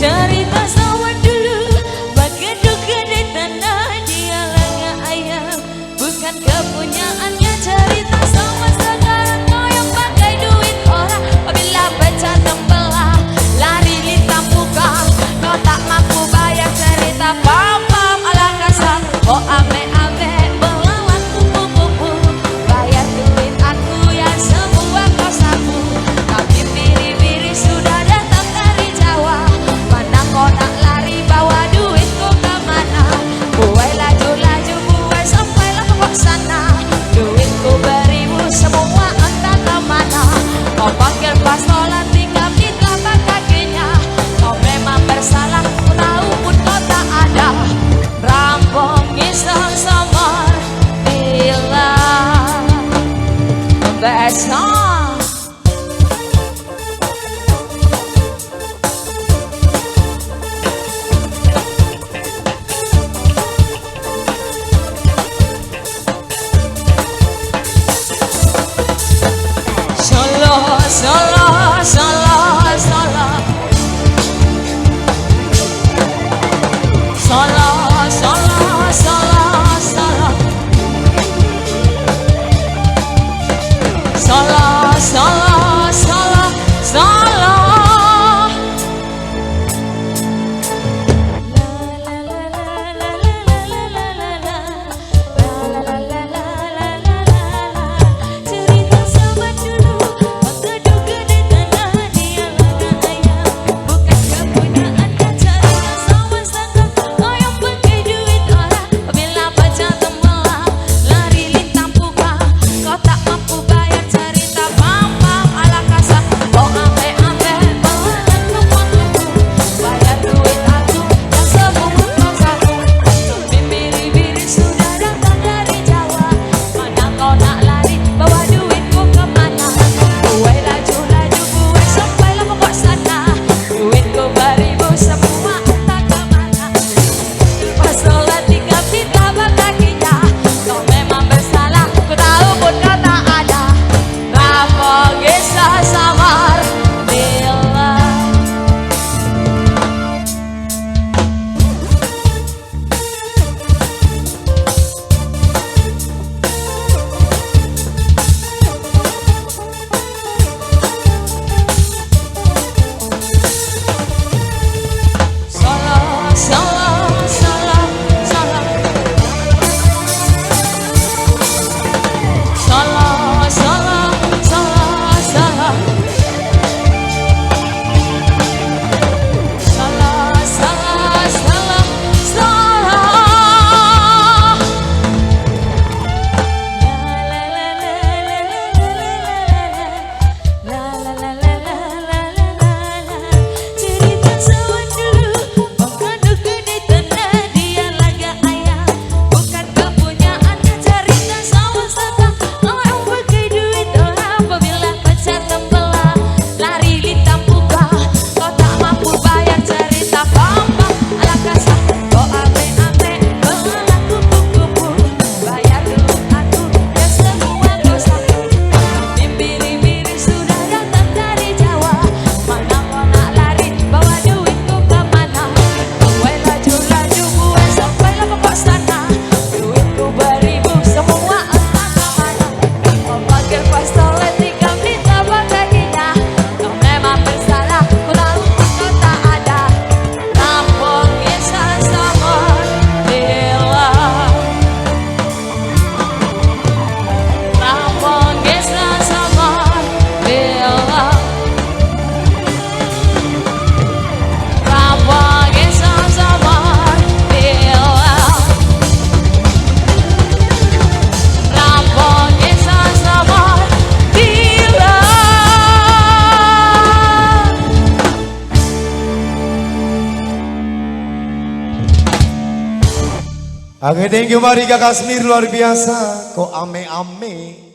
cerita sawah dulu, begitu gede tanah dia laga ayam, bukan kepunyaannya. Cerita sawah sekarang kau yang pakai duit orang, apabila baca tembelah lari lintang buka, kau tak mampu bayar. Cerita pam-pam ala kasar, oh ame-ame melawan kupu-kupu, bayar duit aku yang semua kau sapu. Tapi biri-biri sudah datang dari Jawa, mana kau nak lari bawa duitku kemana? Buai laju-laju buai sampailah ke sana, duitku beribu semua entah kemana. Kau panggil pastolan tinggal di telapak kakinya, kau memang bersalah, ku tahu pun kau tak ada. Rampung iseng samar bila besok. Solo, solo, solo, solo, solo, solo, solo, solo, solo, solo, solo, solo. Cerita sama dulu, begitu gede tanah dia laga ayam, bukan kepunyaannya. Cerita sama sekarang kau yang pakai duit orang, apabila baca tembelah lari lintang buka, kau tak mampu bayar. Cerita pam-pam ala kasar, oh ame-ame melawan kupu-kupu, bayar duit aku yang semua kau sapu. Biri-biri sudah datang dari Jawa, mana kau nak lari bawa duitku kemana? Buai laju-laju buai sampailah pokok sana, duitku beribu semua entah kemana. Pastolan tinggal di telapak kakinya, kau memang bersalah, ku tahu pun kau tak ada. Rampung kisah samar bila solo, solo, solo, solo, solo, solo, solo, solo, solo, solo, solo, cerita sawah dulu, begitu gede tanah dia laga ayam, bukan kepunyaannya. Cerita sawah sekarang kau yang pakai duit orang, apabila baca tembelah lari lintang buka, kau tak mampu bayar. Cerita pam-pam ala kasar, oh ame-ame melawan kupu-kupu, bayar duit aku yang semua kau sapu. Biri-biri sudah datang dari Jawa, mana kau nak lari bawa duitku kemana? Buai laju-laju buai sampailah pokok sana, duitku beribu semua entah kemana. Kau panggil pastolan tinggal di telapak kakinya, kau memang bersalah, ku tahu pun kau tak ada. Rampung kisah samar bila, rampung kisah samar bila, rampung kisah samar bila, rampung kisah samar bila. Oke, thank you Marika Kasmir, luar biasa. Kok ame-ame.